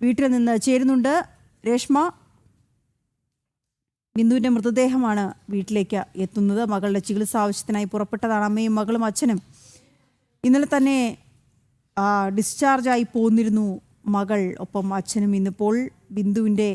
വീട്ടിൽ നിന്ന് ചേരുന്നുണ്ട്. രേഷ്മ, ബിന്ദുവിൻ്റെ മൃതദേഹമാണ് വീട്ടിലേക്ക് എത്തുന്നത്. മകളുടെ ചികിത്സ ആവശ്യത്തിനായി പുറപ്പെട്ടതാണ് അമ്മയും മകളും അച്ഛനും. ഇന്നലെ തന്നെ ഡിസ്ചാർജായി പോന്നിരുന്നു മകൾ. ഒപ്പം അച്ഛനും ഇന്നിപ്പോൾ ബിന്ദുവിൻ്റെ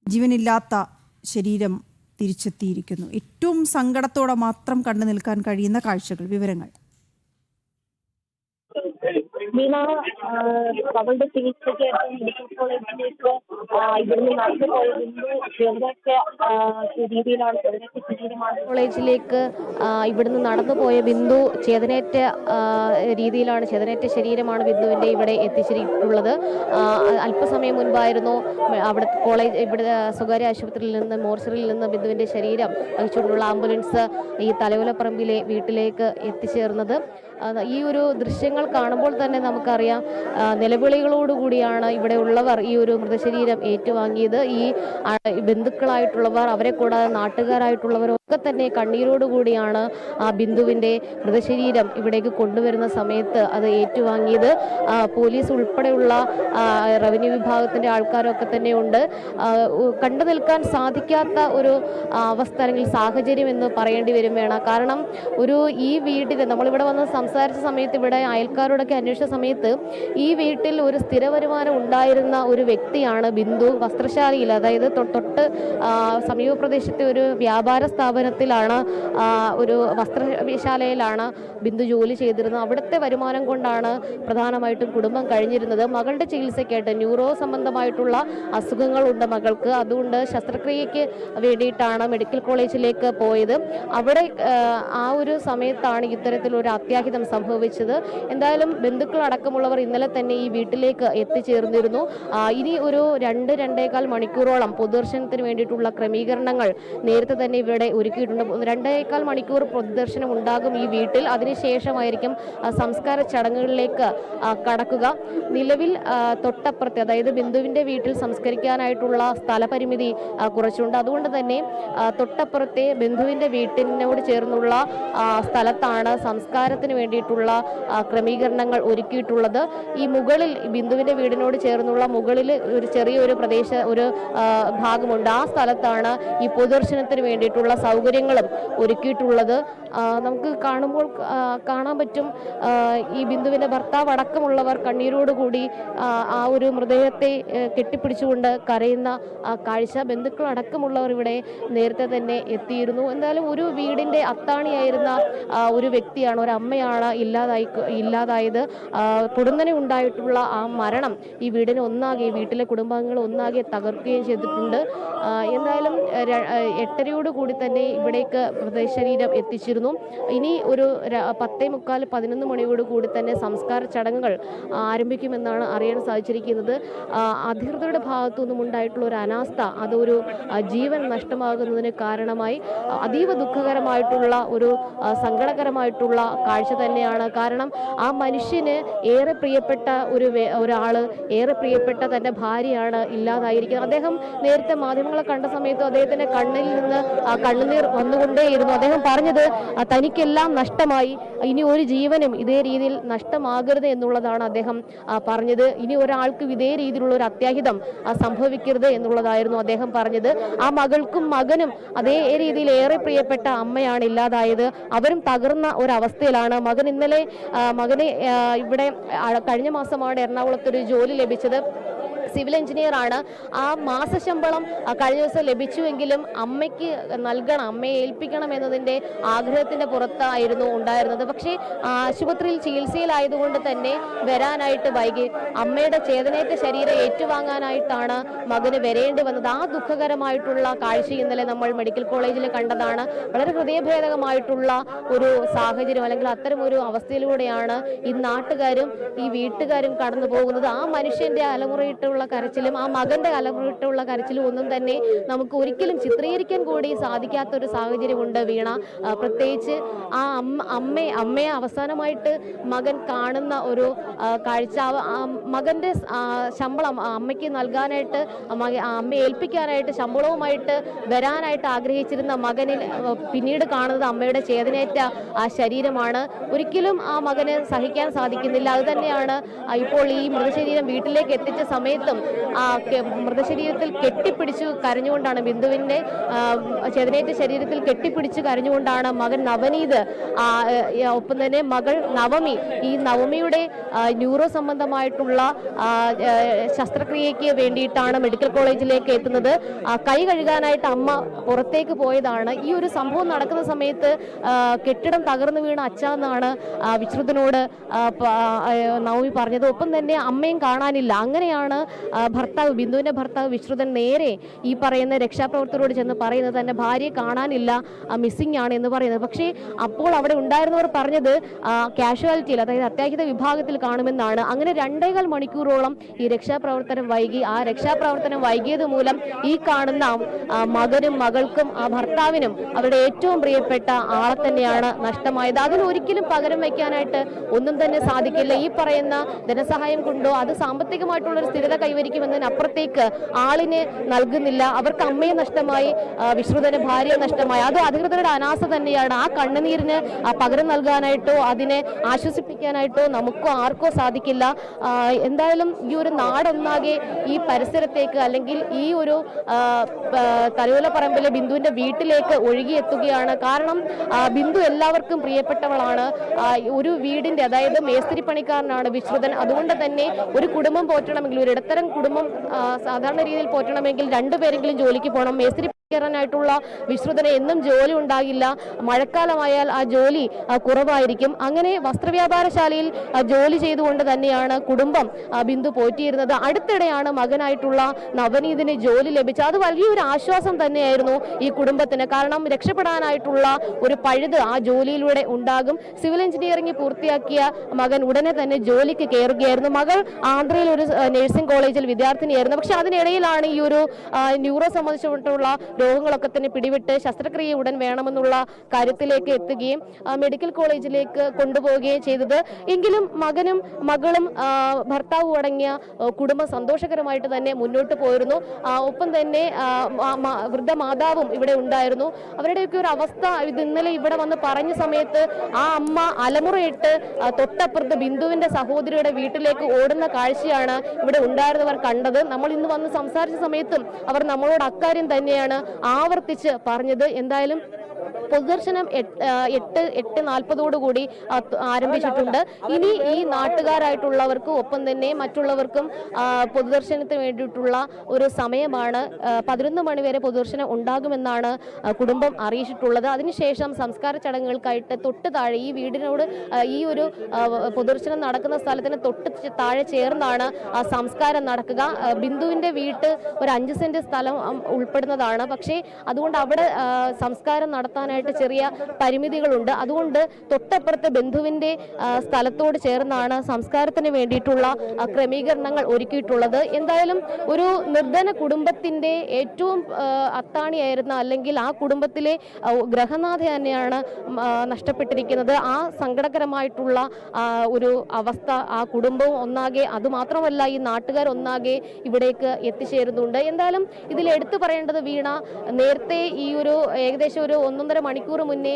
ജീവനില്ലാത്ത ശരീരം തിരിച്ചെത്തിയിരിക്കുന്നു. ഏറ്റവും സങ്കടത്തോടെ മാത്രം കണ്ടു നിൽക്കാൻ കഴിയുന്ന കാഴ്ചകൾ, വിവരങ്ങൾ. അവളുടെ ചികിത്സയ്ക്ക് മെഡിക്കൽ കോളേജിലേക്ക് ഇവിടുന്ന് നടന്നു പോയ ബിന്ദു രീതിയിലാണ് കോളേജിലേക്ക് ഇവിടുന്ന് നടന്നു പോയ ബിന്ദു ചേതനേറ്റ ശരീരമാണ് ബിന്ദുവിന്റെ ഇവിടെ എത്തിച്ചിട്ടുള്ളത്. അല്പസമയം മുൻപായിരുന്നു ഇവിടെ സ്വകാര്യ ആശുപത്രിയിൽ നിന്ന്, മോർച്ചറിയിൽ നിന്ന് ബിന്ദുവിന്റെ ശരീരം വഹിച്ചുകൊണ്ടുള്ള ആംബുലൻസ് ഈ തലയോലപ്പറമ്പിലെ വീട്ടിലേക്ക് എത്തിച്ചേർന്നത്. ഈ ഒരു ദൃശ്യങ്ങൾ കാണുമ്പോൾ തന്നെ നമുക്കറിയാം, നിലവിളികളോടുകൂടിയാണ് ഇവിടെ ഉള്ളവർ ഈ ഒരു മൃതശരീരം ഏറ്റുവാങ്ങിയത്. ഈ ബന്ധുക്കളായിട്ടുള്ളവർ, അവരെ കൂടാതെ നാട്ടുകാരായിട്ടുള്ളവരൊക്കെ തന്നെ കണ്ണീരോടുകൂടിയാണ് ആ ബിന്ദുവിൻ്റെ മൃതശരീരം ഇവിടേക്ക് കൊണ്ടുവരുന്ന സമയത്ത് അത് ഏറ്റുവാങ്ങിയത്. പോലീസ് ഉൾപ്പെടെയുള്ള റവന്യൂ വിഭാഗത്തിൻ്റെ ആൾക്കാരൊക്കെ തന്നെ ഉണ്ട്. കണ്ടു നിൽക്കാൻ സാധിക്കാത്ത ഒരു അവസ്ഥ അല്ലെങ്കിൽ സാഹചര്യം എന്ന് പറയേണ്ടി വരും വേണം. കാരണം ഈ വീട്ടിൽ നമ്മളിവിടെ വന്ന് സംസാരിച്ച സമയത്ത്, ഇവിടെ അയൽക്കാരോടൊക്കെ അന്വേഷിച്ച സമയത്ത്, ഈ വീട്ടിൽ ഒരു സ്ഥിര വരുമാനം ഉണ്ടായിരുന്ന ഒരു വ്യക്തിയാണ് ബിന്ദു. വസ്ത്രശാലയിൽ, അതായത് തൊട്ട് സമീപ പ്രദേശത്തെ ഒരു വ്യാപാര സ്ഥാപനത്തിലാണ്, ഒരു വസ്ത്രശാലയിലാണ് ബിന്ദു ജോലി ചെയ്തിരുന്നത്. അവിടുത്തെ വരുമാനം കൊണ്ടാണ് പ്രധാനമായിട്ടും കുടുംബം കഴിഞ്ഞിരുന്നത്. മകളുടെ ചികിത്സയ്ക്കായിട്ട് ന്യൂറോ സംബന്ധമായിട്ടുള്ള അസുഖങ്ങളുണ്ട് മകൾക്ക്. അതുകൊണ്ട് ശസ്ത്രക്രിയയ്ക്ക് വേണ്ടിയിട്ടാണ് മെഡിക്കൽ കോളേജിലേക്ക് പോയത്. അവിടെ ആ ഒരു സമയത്താണ് ഇത്തരത്തിലൊരു അത്യാഹിതം സംഭവിച്ചത്. എന്തായാലും ബന്ധുക്കളടക്കമുള്ളവർ ഇന്നലെ തന്നെ ഈ വീട്ടിലേക്ക് എത്തിച്ചേർന്നിരുന്നു. ഇനി ഒരു 2-2.25 മണിക്കൂറോളം പൊതുദർശനത്തിന് വേണ്ടിയിട്ടുള്ള ക്രമീകരണങ്ങൾ നേരത്തെ തന്നെ ഇവിടെ ഒരുക്കിയിട്ടുണ്ട്. 2.25 മണിക്കൂർ പൊതുദർശനം ഉണ്ടാകും ഈ വീട്ടിൽ. അതിനുശേഷമായിരിക്കും സംസ്കാര ചടങ്ങുകളിലേക്ക് കടക്കുക. നിലവിൽ തൊട്ടപ്പുറത്തെ, അതായത് ബിന്ദുവിൻ്റെ വീട്ടിൽ സംസ്കരിക്കാനായിട്ടുള്ള സ്ഥലപരിമിതി കുറച്ചുണ്ട്. അതുകൊണ്ട് തന്നെ തൊട്ടപ്പുറത്തെ ബന്ധുവിൻ്റെ വീട്ടിനോട് ചേർന്നുള്ള സ്ഥലത്താണ് സംസ്കാരത്തിന് വേണ്ടിയിട്ടുള്ള ക്രമീകരണങ്ങൾ ഒരുക്കിയിട്ടുള്ളത്. ഈ മുകളിൽ, ബിന്ദുവിൻ്റെ വീടിനോട് ചേർന്നുള്ള മുകളിൽ ഒരു ചെറിയൊരു ഭാഗമുണ്ട്. ആ സ്ഥലത്താണ് ഈ പൊതുദർശനത്തിന് വേണ്ടിയിട്ടുള്ള സൗകര്യങ്ങളും ഒരുക്കിയിട്ടുള്ളത്. നമുക്ക് കാണാൻ പറ്റും, ഈ ബിന്ദുവിൻ്റെ ഭർത്താവ് അടക്കമുള്ളവർ കണ്ണീരോടുകൂടി ആ ഒരു മൃതദേഹത്തെ കെട്ടിപ്പിടിച്ചുകൊണ്ട് കരയുന്ന കാഴ്ച. ബന്ധുക്കൾ അടക്കമുള്ളവർ ഇവിടെ നേരത്തെ തന്നെ എത്തിയിരുന്നു. എന്തായാലും ഒരു വീടിൻ്റെ അത്താണിയായിരുന്ന ഒരു വ്യക്തിയാണ്, ഒരു അമ്മയാണ് ഇല്ലാതായത്. പൊടുന്നനെ ഉണ്ടായിട്ടുള്ള ആ മരണം ഈ വീട്ടിലെ കുടുംബാംഗങ്ങൾ ഒന്നാകെ തകർക്കുകയും ചെയ്തിട്ടുണ്ട്. എന്തായാലും 8:30 കൂടി തന്നെ ഇവിടേക്ക് മൃതശരീരം എത്തിച്ചിരുന്നു. ഇനി ഒരു 10:45-11 മണിയോട് കൂടി തന്നെ സംസ്കാര ചടങ്ങുകൾ ആരംഭിക്കുമെന്നാണ് അറിയാൻ സാധിച്ചിരിക്കുന്നത്. അധികൃതരുടെ ഭാഗത്തുനിന്നും ഉണ്ടായിട്ടുള്ള ഒരു അനാസ്ഥ അതൊരു ജീവൻ നഷ്ടമാകുന്നതിന് കാരണമായി. അതീവ ദുഃഖകരമായിട്ടുള്ള ഒരു സങ്കടകരമായിട്ടുള്ള കാഴ്ച തന്നെയാണ്. കാരണം ആ മനുഷ്യന് ഏറെ പ്രിയപ്പെട്ട ഒരാള്, ഏറെ പ്രിയപ്പെട്ട തൻ്റെ ഭാര്യയാണ് ഇല്ലാതായിരിക്കുന്നത്. അദ്ദേഹം നേരത്തെ മാധ്യമങ്ങളെ കണ്ട സമയത്ത് അദ്ദേഹത്തിന്റെ കണ്ണിൽ നിന്ന് കണ്ണുനീർ വന്നുകൊണ്ടേയിരുന്നു. അദ്ദേഹം പറഞ്ഞത് തനിക്കെല്ലാം നഷ്ടമായി, ഇനി ഒരു ജീവനും ഇതേ രീതിയിൽ നഷ്ടമാകരുത് എന്നുള്ളതാണ് അദ്ദേഹം പറഞ്ഞത്. ഇനി ഒരാൾക്ക് ഇതേ രീതിയിലുള്ള ഒരു അത്യാഹിതം സംഭവിക്കരുത് എന്നുള്ളതായിരുന്നു അദ്ദേഹം പറഞ്ഞത്. ആ മകൾക്കും മകനും അതേ രീതിയിൽ ഏറെ പ്രിയപ്പെട്ട അമ്മയാണ് ഇല്ലാതായത്. അവരും തകർന്ന ഒരവസ്ഥയിലാണ്. മകന് ഇവിടെ കഴിഞ്ഞ മാസമാണ് എറണാകുളത്തൊരു ജോലി ലഭിച്ചത്. സിവിൽ എഞ്ചിനീയർ ആണ്. ആ മാസശമ്പളം കഴിഞ്ഞ ദിവസം ലഭിച്ചുവെങ്കിലും അമ്മയ്ക്ക് നൽകണം, അമ്മയെ ഏൽപ്പിക്കണം എന്നതിൻ്റെ ആഗ്രഹത്തിൻ്റെ പുറത്തായിരുന്നു ഉണ്ടായിരുന്നത്. പക്ഷേ ആശുപത്രിയിൽ ചികിത്സയിലായതുകൊണ്ട് തന്നെ വരാനായിട്ട് വൈകി. അമ്മയുടെ ചേതനേറ്റ ശരീരം ഏറ്റുവാങ്ങാനായിട്ടാണ് മകന് വരേണ്ടി വന്നത്. ആ ദുഃഖകരമായിട്ടുള്ള കാഴ്ച ഇന്നലെ നമ്മൾ മെഡിക്കൽ കോളേജിൽ കണ്ടതാണ്. വളരെ ഹൃദയഭേദകമായിട്ടുള്ള ഒരു സാഹചര്യം, അല്ലെങ്കിൽ അത്തരം ഒരു അവസ്ഥയിലൂടെയാണ് ഈ നാട്ടുകാരും ഈ വീട്ടുകാരും കടന്നു പോകുന്നത്. ആ മനുഷ്യന്റെ അലമുറയിട്ടുള്ള കരച്ചിലും ആ മകന്റെ അലമുട്ടുള്ള കരച്ചിലും ഒന്നും തന്നെ നമുക്ക് ഒരിക്കലും ചിത്രീകരിക്കാൻ കൂടി സാധിക്കാത്ത ഒരു സാഹചര്യമുണ്ട് വീണ. പ്രത്യേകിച്ച് ആ അമ്മയെ അവസാനമായിട്ട് മകൻ കാണുന്ന ഒരു കാഴ്ച, മകന്റെ ശമ്പളം അമ്മയ്ക്ക് നൽകാനായിട്ട്, അമ്മയെ ഏൽപ്പിക്കാനായിട്ട് ശമ്പളവുമായിട്ട് വരാനായിട്ട് ആഗ്രഹിച്ചിരുന്ന മകനിൽ പിന്നീട് കാണുന്നത് അമ്മയുടെ ചേതനയേറ്റ ആ ശരീരമാണ്. ഒരിക്കലും ആ മകന് സഹിക്കാൻ സാധിക്കുന്നില്ല. അത് തന്നെയാണ് ഇപ്പോൾ ഈ മൃതശരീരം വീട്ടിലേക്ക് എത്തിച്ച സമയത്തും മൃതശരീരത്തിൽ കെട്ടിപ്പിടിച്ചു കരഞ്ഞുകൊണ്ടാണ്, ബിന്ദുവിന്റെ ചേതനയേറ്റ ശരീരത്തിൽ കെട്ടിപ്പിടിച്ച് കരഞ്ഞുകൊണ്ടാണ് മകൻ നവനീത്, ഒപ്പം തന്നെ മകൾ നവമി, ഈ നവമിയുടെ ന്യൂറോ സംബന്ധമായിട്ടുള്ള ശസ്ത്രക്രിയയ്ക്ക് വേണ്ടിയിട്ടാണ് മെഡിക്കൽ കോളേജിലേക്ക് എത്തുന്നത്. കൈ കഴുകാനായിട്ട് അമ്മ പുറത്തേക്ക് പോയതാണ്. ഈ ഒരു സംഭവം നടക്കുന്ന സമയത്ത് കെട്ടിടം തകർന്നു വീണ അച്ഛനാണ് വിശ്രുതനോട് നവമി പറഞ്ഞത്. ഒപ്പം തന്നെ അമ്മയും കാണാനില്ല. അങ്ങനെയാണ് ബിന്ദുവിന്റെ ഭർത്താവ് വിശ്രുതൻ നേരെ ഈ പറയുന്ന രക്ഷാപ്രവർത്തകരോട് ചെന്ന് പറയുന്നത് തന്റെ ഭാര്യയെ കാണാനില്ല, മിസ്സിംഗ് ആണ് എന്ന് പറയുന്നത്. പക്ഷേ അപ്പോൾ അവിടെ ഉണ്ടായിരുന്നവർ പറഞ്ഞത് കാഷ്വാലിറ്റിയിൽ, അതായത് അത്യാഹിത വിഭാഗത്തിൽ കാണുമെന്നാണ്. അങ്ങനെ 2.25 മണിക്കൂറോളം ഈ രക്ഷാപ്രവർത്തനം വൈകി. ആ രക്ഷാപ്രവർത്തനം വൈകിയത് മൂലം ഈ കാണുന്ന മകനും മകൾക്കും ആ ഭർത്താവിനും അവരുടെ ഏറ്റവും പ്രിയപ്പെട്ട ആളെ തന്നെയാണ് നഷ്ടമായത്. അതിനൊരിക്കലും പകരം വയ്ക്കാനായിട്ട് ഒന്നും തന്നെ സാധിക്കില്ല. ഈ പറയുന്ന ധനസഹായം കൊണ്ടോ അത് സാമ്പത്തികമായിട്ടുള്ള ഒരു സ്ഥിരത കൈവരിക്കുമെന്നതിനപ്പുറത്തേക്ക് ആളിനെ നൽകുന്നില്ല. അവർക്ക് അമ്മയെ നഷ്ടമായി, വിശ്രുതന് ഭാര്യയെ നഷ്ടമായി. അത് അധികൃതരുടെ അനാസ തന്നെയാണ്. ആ കണ്ണുനീരിന് പകരം നൽകാനായിട്ടോ അതിനെ ആശ്വസിപ്പിക്കാനായിട്ടോ നമുക്കോ ആർക്കോ സാധിക്കില്ല. എന്തായാലും ഈ ഒരു നാടൊന്നാകെ ഈ പരിസരത്തേക്ക്, അല്ലെങ്കിൽ ഈ ഒരു തലയോലപ്പറമ്പിലെ ബിന്ദുവിന്റെ വീട്ടിലേക്ക് ഒഴുകിയെത്തുകയാണ്. കാരണം ബിന്ദു എല്ലാവർക്കും പ്രിയപ്പെട്ടവളാണ്. ഒരു വീടിന്റെ, അതായത് മേസ്തിരി പണിക്കാരനാണ് വിശ്രുതൻ. അതുകൊണ്ട് തന്നെ ഒരു കുടുംബം പോറ്റണമെങ്കിൽ, ഒരു ഇടത്തരം കുടുംബം സാധാരണ രീതിയിൽ പോറ്റണമെങ്കിൽ 2 പേരെങ്കിലും ജോലിക്ക് പോകണം. മേസ്തിരി ായിട്ടുള്ള വിശ്രുതന് എന്നും ജോലി ഉണ്ടാകില്ല. മഴക്കാലമായാൽ ആ ജോലി കുറവായിരിക്കും. അങ്ങനെ വസ്ത്രവ്യാപാരശാലയിൽ ജോലി ചെയ്തുകൊണ്ട് തന്നെയാണ് കുടുംബം ബിന്ദു പോറ്റിയിരുന്നത്. അടുത്തിടെയാണ് മകനായിട്ടുള്ള നവനീതിന് ജോലി ലഭിച്ചത്. അത് വലിയൊരു ആശ്വാസം തന്നെയായിരുന്നു ഈ കുടുംബത്തിന്. കാരണം രക്ഷപ്പെടാനായിട്ടുള്ള ഒരു പഴുത് ആ ജോലിയിലൂടെ ഉണ്ടാകും. സിവിൽ എഞ്ചിനീയറിംഗ് പൂർത്തിയാക്കിയ മകൻ ഉടനെ തന്നെ ജോലിക്ക് കയറുകയായിരുന്നു. മകൾ ആന്ധ്രയിൽ ഒരു നഴ്സിംഗ് കോളേജിൽ വിദ്യാർത്ഥിനിയായിരുന്നു. പക്ഷെ അതിനിടയിലാണ് ഈ ഒരു ന്യൂറോ സംബന്ധിച്ചിട്ടുള്ള രോഗങ്ങളൊക്കെ തന്നെ പിടിവിട്ട് ശസ്ത്രക്രിയ ഉടൻ വേണമെന്നുള്ള കാര്യത്തിലേക്ക് എത്തുകയും മെഡിക്കൽ കോളേജിലേക്ക് കൊണ്ടുപോവുകയും ചെയ്തത്. എങ്കിലും മകനും മകളും ഭർത്താവും അടങ്ങിയ കുടുംബം സന്തോഷകരമായിട്ട് തന്നെ മുന്നോട്ട് പോയിരുന്നു. ഒപ്പം തന്നെ വൃദ്ധമാതാവും ഇവിടെ ഉണ്ടായിരുന്നു. അവരുടെയൊക്കെ ഒരു അവസ്ഥ ഇത് ഇന്നലെ ഇവിടെ വന്ന് പറഞ്ഞ സമയത്ത് ആ അമ്മ അലമുറയിട്ട് തൊട്ടപ്പുറത്ത് ബിന്ദുവിന്റെ സഹോദരിയുടെ വീട്ടിലേക്ക് ഓടുന്ന കാഴ്ചയാണ് ഇവിടെ ഉണ്ടായിരുന്നവർ കണ്ടത്. നമ്മൾ ഇന്ന് വന്ന് സംസാരിച്ച സമയത്തും അവർ നമ്മളോട് അക്കാര്യം തന്നെയാണ് ആവർത്തിച്ച് പറഞ്ഞത്. എന്തായാലും പൊതുദർശനം 8:40 ആരംഭിച്ചിട്ടുണ്ട്. ഇനി ഈ നാട്ടുകാരായിട്ടുള്ളവർക്കും ഒപ്പം തന്നെ മറ്റുള്ളവർക്കും പൊതുദർശനത്തിന് വേണ്ടിയിട്ടുള്ള ഒരു സമയമാണ്. 11 മണി വരെ പൊതുദർശനം ഉണ്ടാകുമെന്നാണ് കുടുംബം അറിയിച്ചിട്ടുള്ളത്. അതിനുശേഷം സംസ്കാര ചടങ്ങുകൾക്കായിട്ട് തൊട്ട് താഴെ ഈ വീടിനോട്, ഈ ഒരു പൊതുദർശനം നടക്കുന്ന സ്ഥലത്തിന് തൊട്ട് താഴെ ചേർന്നാണ് സംസ്കാരം നടക്കുക. ബിന്ദുവിന്റെ വീട്ട് ഒരു 5 സെന്റ് സ്ഥലം ഉൾപ്പെടുന്നതാണ്. പക്ഷേ അതുകൊണ്ട് അവിടെ സംസ്കാരം നടത്താനായിട്ട് ചെറിയ പരിമിതികളുണ്ട്. അതുകൊണ്ട് തൊട്ടപ്പുറത്തെ ബന്ധുവിന്റെ സ്ഥലത്തോട് ചേർന്നാണ് സംസ്കാരത്തിന് വേണ്ടിയിട്ടുള്ള ക്രമീകരണങ്ങൾ ഒരുക്കിയിട്ടുള്ളത്. എന്തായാലും ഒരു നിർധന കുടുംബത്തിന്റെ ഏറ്റവും അത്താണിയായിരുന്ന, അല്ലെങ്കിൽ ആ കുടുംബത്തിലെ ഗ്രഹനാഥ തന്നെയാണ് നഷ്ടപ്പെട്ടിരിക്കുന്നത്. ആ സങ്കടകരമായിട്ടുള്ള ഒരു അവസ്ഥ ആ കുടുംബവും ഒന്നാകെ, അതുമാത്രമല്ല ഈ നാട്ടുകാർ ഒന്നാകെ ഇവിടേക്ക് എത്തിച്ചേരുന്നുണ്ട്. എന്തായാലും ഇതിൽ എടുത്തു പറയേണ്ടത്, വീണ നേരത്തെ ഈ ഒരു ഏകദേശം ഒരു 1.5 മണിക്കൂർ മുന്നേ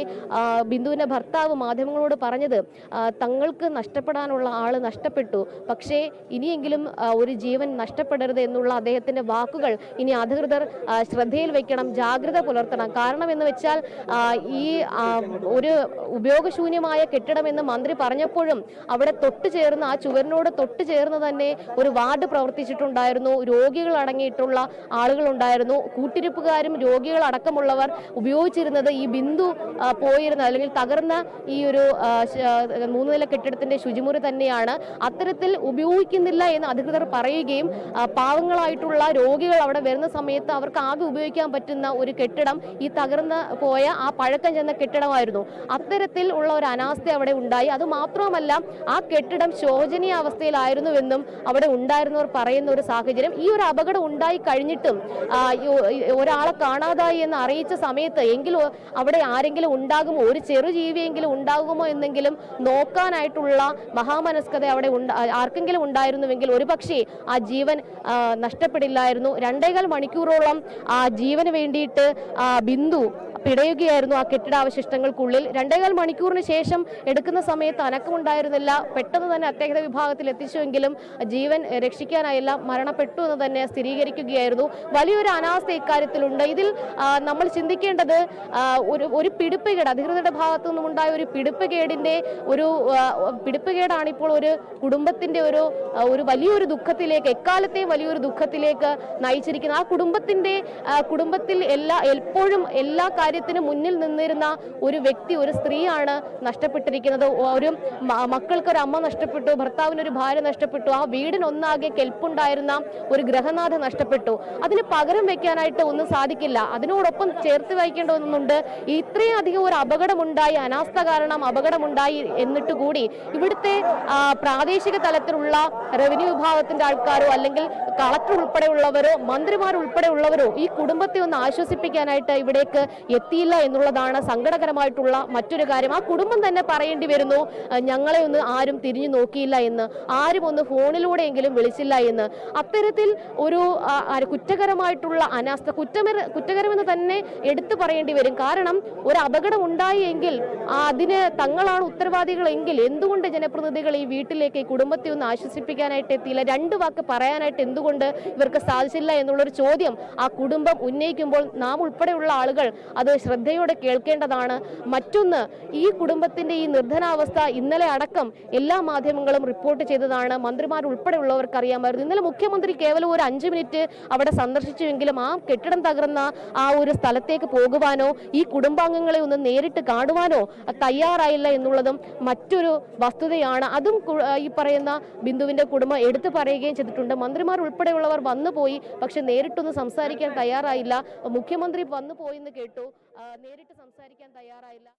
ബിന്ദുവിന്റെ ഭർത്താവ് മാധ്യമങ്ങളോട് പറഞ്ഞത്, തങ്ങൾക്ക് നഷ്ടപ്പെടാനുള്ള ആള് നഷ്ടപ്പെട്ടു, പക്ഷേ ഇനിയെങ്കിലും ഒരു ജീവൻ നഷ്ടപ്പെടരുത് എന്നുള്ള അദ്ദേഹത്തിന്റെ വാക്കുകൾ ഇനി അധികൃതർ ശ്രദ്ധയിൽ വെക്കണം, ജാഗ്രത പുലർത്തണം. കാരണം എന്ന് വെച്ചാൽ ഈ ഒരു ഉപയോഗശൂന്യമായ കെട്ടിടമെന്ന് മന്ത്രി പറഞ്ഞപ്പോഴും അവിടെ തൊട്ട് ചേർന്ന്, ആ ചുവരിനോട് തൊട്ട് ചേർന്ന് തന്നെ ഒരു വാർഡ് പ്രവർത്തിച്ചിട്ടുണ്ടായിരുന്നു. രോഗികൾ അടങ്ങിയിട്ടുള്ള ആളുകൾ ഉണ്ടായിരുന്നു. കൂട്ടിരിപ്പുകാരും രോഗികൾ അടക്കമുള്ളവർ ഉപയോഗിച്ചിരുന്നത് ഈ ഈ ബിന്ദു പോയിരുന്ന അല്ലെങ്കിൽ തകർന്ന ഈ ഒരു 3 നില കെട്ടിടത്തിന്റെ ശുചിമുറി തന്നെയാണ്. അത്തരത്തിൽ ഉപയോഗിക്കുന്നില്ല എന്ന് അധികൃതർ പറയുകയും പാവങ്ങളായിട്ടുള്ള രോഗികൾ അവിടെ വരുന്ന സമയത്ത് അവർക്ക് ആകെ ഉപയോഗിക്കാൻ പറ്റുന്ന ഒരു കെട്ടിടം ഈ തകർന്ന് പോയ ആ പഴക്കം ചെന്ന കെട്ടിടമായിരുന്നു. അത്തരത്തിൽ ഉള്ള ഒരു അനാസ്ഥ അവിടെ ഉണ്ടായി. അത് മാത്രമല്ല, ആ കെട്ടിടം ശോചനീയ അവസ്ഥയിലായിരുന്നുവെന്നും അവിടെ ഉണ്ടായിരുന്നവർ പറയുന്ന ഒരു സാഹചര്യം. ഈ ഒരു അപകടം ഉണ്ടായി കഴിഞ്ഞിട്ടും ഒരാളെ കാണാതായി എന്ന് അറിയിച്ച സമയത്ത് എങ്കിലും അവിടെ ആരെങ്കിലും ഉണ്ടാകുമോ, ഒരു ചെറുജീവിയെങ്കിലും ഉണ്ടാകുമോ എന്നെങ്കിലും നോക്കാനായിട്ടുള്ള മഹാമനസ്കത അവിടെ ആർക്കെങ്കിലും ഉണ്ടായിരുന്നുവെങ്കിൽ ഒരുപക്ഷെ ആ ജീവൻ നഷ്ടപ്പെടില്ലായിരുന്നു. 2.25 മണിക്കൂറോളം ആ ജീവന് വേണ്ടിയിട്ട് ബിന്ദു പിടയുകയായിരുന്നു ആ കെട്ടിടാവശിഷ്ടങ്ങൾക്കുള്ളിൽ. 2.25 മണിക്കൂറിന് ശേഷം എടുക്കുന്ന സമയത്ത് അനക്കമുണ്ടായിരുന്നില്ല. പെട്ടെന്ന് തന്നെ അത്യാഹിത വിഭാഗത്തിൽ എത്തിച്ചുവെങ്കിലും ജീവൻ രക്ഷിക്കാനായില്ല, മരണപ്പെട്ടു എന്ന് തന്നെ സ്ഥിരീകരിക്കുകയായിരുന്നു. വലിയൊരു അനാസ്ഥ ഇക്കാര്യത്തിലുണ്ട്. ഇതിൽ നമ്മൾ ചിന്തിക്കേണ്ടത് ഒരു പിടിപ്പുകേട്, അധികൃതരുടെ ഭാഗത്തു നിന്നുമുണ്ടായ ഒരു പിടിപ്പുകേടിന്റെ പിടിപ്പുകേടാണ് ഇപ്പോൾ ഒരു കുടുംബത്തിന്റെ ഒരു വലിയൊരു ദുഃഖത്തിലേക്ക്, എക്കാലത്തെയും വലിയൊരു ദുഃഖത്തിലേക്ക് നയിച്ചിരിക്കുന്നത്. ആ കുടുംബത്തിൽ എപ്പോഴും എല്ലാ കാര്യത്തിന് മുന്നിൽ നിന്നിരുന്ന ഒരു വ്യക്തി, ഒരു സ്ത്രീയാണ് നഷ്ടപ്പെട്ടിരിക്കുന്നത്. ഒരു മക്കൾക്ക് ഒരു അമ്മ നഷ്ടപ്പെട്ടു, ഭർത്താവിനൊരു ഭാര്യ നഷ്ടപ്പെട്ടു, ആ വീടിനൊന്നാകെ കെൽപ്പുണ്ടായിരുന്ന ഒരു ഗൃഹനാഥ നഷ്ടപ്പെട്ടു. അതിന് പകരം വെക്കാനായിട്ട് ഒന്നും സാധിക്കില്ല. അതിനോടൊപ്പം ചേർത്ത് വയ്ക്കേണ്ട ഒന്നുണ്ട്. ഇത്രയും അധികം ഒരു അപകടമുണ്ടായി, അനാസ്ഥ കാരണം അപകടമുണ്ടായി എന്നിട്ട് കൂടി ഇവിടുത്തെ പ്രാദേശിക തലത്തിലുള്ള റവന്യൂ വിഭാഗത്തിന്റെ ആൾക്കാരോ അല്ലെങ്കിൽ കളക്ടർ ഉൾപ്പെടെയുള്ളവരോ മന്ത്രിമാർ ഉൾപ്പെടെയുള്ളവരോ ഈ കുടുംബത്തെ ഒന്ന് ആശ്വസിപ്പിക്കാനായിട്ട് ഇവിടേക്ക് എത്തിയില്ല എന്നുള്ളതാണ് സങ്കടകരമായിട്ടുള്ള മറ്റൊരു കാര്യം. ആ കുടുംബം തന്നെ പറയേണ്ടി വരുന്നു, ഞങ്ങളെ ഒന്ന് ആരും തിരിഞ്ഞു നോക്കിയില്ല എന്ന്, ആരും ഒന്ന് ഫോണിലൂടെയെങ്കിലും വിളിച്ചില്ല എന്ന്. അത്തരത്തിൽ ഒരു കുറ്റകരമായിട്ടുള്ള അനാസ്ഥ, കുറ്റകരമെന്ന് തന്നെ എടുത്തു പറയേണ്ടി വരും. കാരണം ഒരു അപകടം ഉണ്ടായി എങ്കിൽ അതിന് തങ്ങളാണ് ഉത്തരവാദികളെങ്കിൽ എന്തുകൊണ്ട് ജനപ്രതിനിധികൾ ഈ വീട്ടിലേക്ക്, ഈ കുടുംബത്തെ ഒന്ന് ആശ്വസിപ്പിക്കാനായിട്ട് എത്തിയില്ല, 2 വാക്ക് പറയാനായിട്ട് എന്തുകൊണ്ട് ഇവർക്ക് സാധിച്ചില്ല എന്നുള്ളൊരു ചോദ്യം ആ കുടുംബം ഉന്നയിക്കുമ്പോൾ നാം ഉൾപ്പെടെയുള്ള ആളുകൾ അത് ശ്രദ്ധയോടെ കേൾക്കേണ്ടതാണ്. മറ്റൊന്ന്, ഈ കുടുംബത്തിന്റെ ഈ നിർധനാവസ്ഥ ഇന്നലെ അടക്കം എല്ലാ മാധ്യമങ്ങളും റിപ്പോർട്ട് ചെയ്തതാണ്. മന്ത്രിമാർ ഉൾപ്പെടെയുള്ളവർക്ക് അറിയാമായിരുന്നു. ഇന്നലെ മുഖ്യമന്ത്രി കേവലം ഒരു 5 മിനിറ്റ് അവിടെ സന്ദർശിച്ചുവെങ്കിലും ആ കെട്ടിടം തകർന്ന ആ ഒരു സ്ഥലത്തേക്ക് പോകുവാനോ ഈ കുടുംബാംഗങ്ങളെ ഒന്ന് നേരിട്ട് കാണുവാനോ തയ്യാറായില്ല എന്നുള്ളതും മറ്റൊരു വസ്തുതയാണ്. അതും ഈ പറയുന്ന ബിന്ദുവിന്റെ കുടുംബം എടുത്തു പറയുകയും ചെയ്തിട്ടുണ്ട്. മന്ത്രിമാർ ഉൾപ്പെടെയുള്ളവർ വന്നുപോയി, പക്ഷെ നേരിട്ടൊന്ന് സംസാരിക്കാൻ തയ്യാറായില്ല. മുഖ്യമന്ത്രി വന്നു പോയെന്ന് കേട്ടു, നേരിട്ട് സംസാരിക്കാൻ തയ്യാറായില്ല.